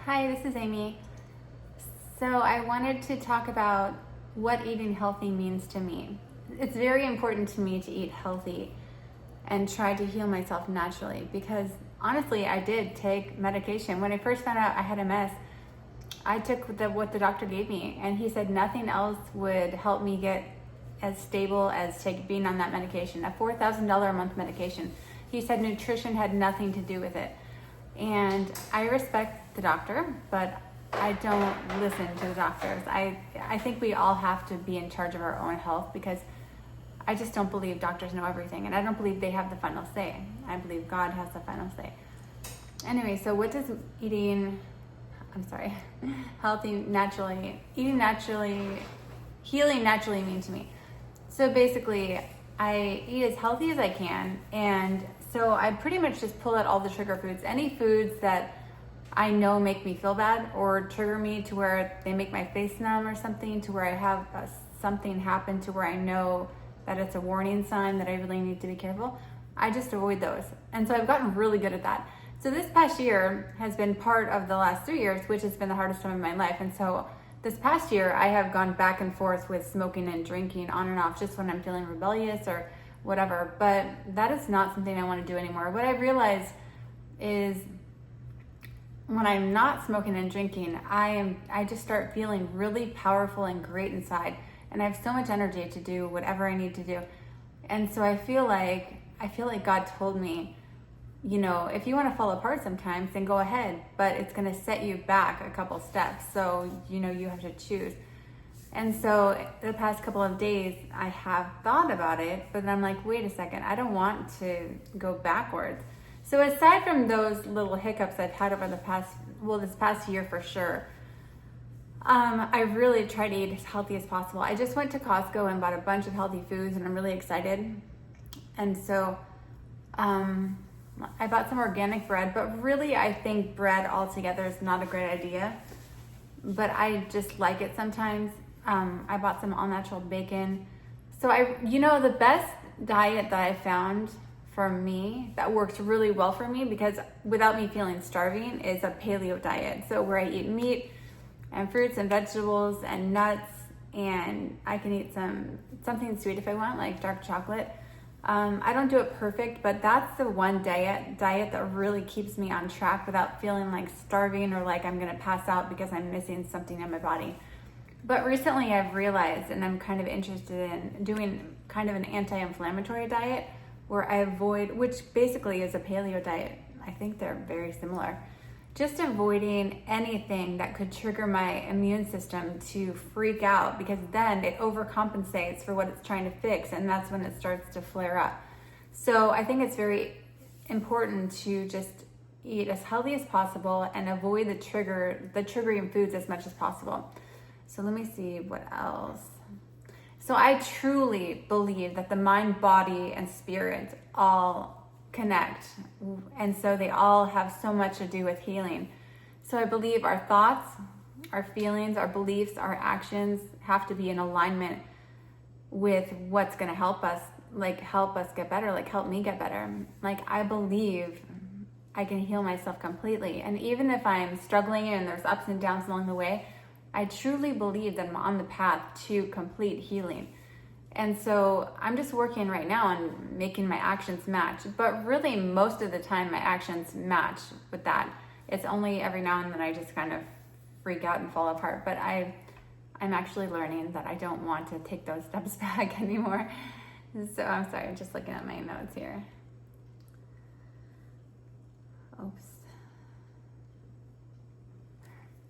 Hi, this is Amy. So I wanted to talk about what eating healthy means to me. It's very important to me to eat healthy and try to heal myself naturally because honestly, I did take medication. When I first found out I had MS, I took what the doctor gave me, and he said nothing else would help me get as stable as being on that medication, a $4,000 a month medication. He said nutrition had nothing to do with it. And I respect the doctor, but I don't listen to the doctors. I think we all have to be in charge of our own health because I just don't believe doctors know everything, and I don't believe they have the final say. I believe God has the final say. Anyway, so what does eating naturally, healing naturally mean to me? So basically, I eat as healthy as I can, and so I pretty much just pull out all the trigger foods. Any foods that I know make me feel bad or trigger me to where they make my face numb or something, to where I have something happen to where I know that it's a warning sign that I really need to be careful, I just avoid those. And so I've gotten really good at that. So this past year has been part of the last 3 years, which has been the hardest time of my life. And so this past year, I have gone back and forth with smoking and drinking on and off just when I'm feeling rebellious or whatever. But that is not something I want to do anymore. What I realized is when I'm not smoking and drinking, I just start feeling really powerful and great inside. And I have so much energy to do whatever I need to do. And so I feel like God told me, if you want to fall apart sometimes, then go ahead, but it's going to set you back a couple steps. So, you have to choose. And so the past couple of days, I have thought about it, but then I'm like, wait a second, I don't want to go backwards. So aside from those little hiccups I've had over this past year for sure, I really try to eat as healthy as possible. I just went to Costco and bought a bunch of healthy foods, and I'm really excited. And so, I bought some organic bread, but really I think bread altogether is not a great idea, but I just like it sometimes. I bought some all-natural bacon. So the best diet that I found for me that works really well for me, because without me feeling starving, is a paleo diet. So where I eat meat and fruits and vegetables and nuts, and I can eat something sweet if I want, like dark chocolate. I don't do it perfect, but that's the one diet that really keeps me on track without feeling like starving or like I'm gonna pass out because I'm missing something in my body. But recently I've realized, and I'm kind of interested in doing kind of an anti-inflammatory diet where I avoid, which basically is a paleo diet. I think they're very similar. Just avoiding anything that could trigger my immune system to freak out, because then it overcompensates for what it's trying to fix, and that's when it starts to flare up. So I think it's very important to just eat as healthy as possible and avoid the triggering foods as much as possible. So let me see what else. So I truly believe that the mind, body, and spirit all connect, and so they all have so much to do with healing. So I believe our thoughts, our feelings, our beliefs, our actions have to be in alignment with what's going to help us get better, like help me get better. Like I believe I can heal myself completely, and even if I'm struggling and there's ups and downs along the way, I truly believe that I'm on the path to complete healing. And so I'm just working right now on making my actions match. But really, most of the time, my actions match with that. It's only every now and then I just kind of freak out and fall apart. But I'm actually learning that I don't want to take those steps back anymore. So I'm sorry, I'm just looking at my notes here. Oops.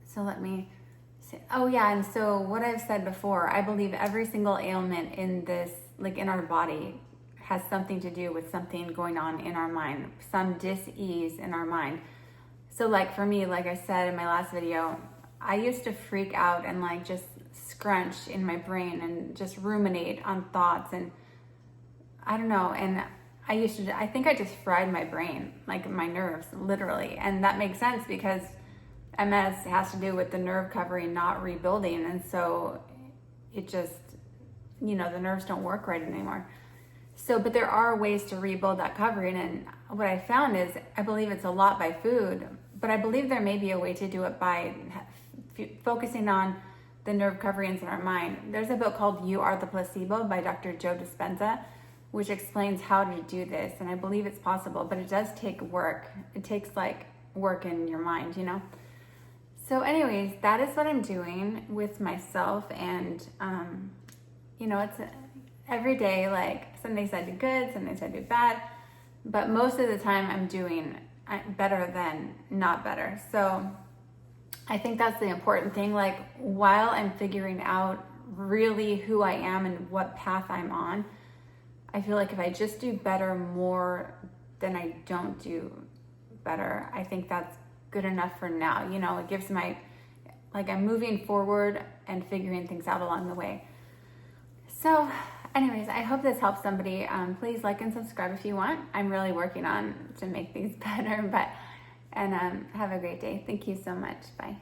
So let me... Oh yeah, and so what I've said before, I believe every single ailment in our body has something to do with something going on in our mind, some dis-ease in our mind. So like for me, like I said in my last video, I used to freak out and like just scrunch in my brain and just ruminate on thoughts, and I don't know, and I think I just fried my brain, like my nerves, literally. And that makes sense because MS has to do with the nerve covering not rebuilding, and so it just, the nerves don't work right anymore. So, but there are ways to rebuild that covering, and what I found is I believe it's a lot by food, but I believe there may be a way to do it by focusing on the nerve coverings in our mind. There's a book called You Are the Placebo by Dr. Joe Dispenza, which explains how to do this, and I believe it's possible, but it does take work. It takes like work in your mind, you know? So anyways, that is what I'm doing with myself, and you know, it's every day, like some days I do good, some days I do bad, but most of the time I'm doing better than not better. So I think that's the important thing. Like while I'm figuring out really who I am and what path I'm on, I feel like if I just do better more than I don't do better, I think that's good enough for now. You know, it gives like I'm moving forward and figuring things out along the way. So anyways, I hope this helps somebody. Please like and subscribe if you want. I'm really working on to make these better, and have a great day. Thank you so much. Bye.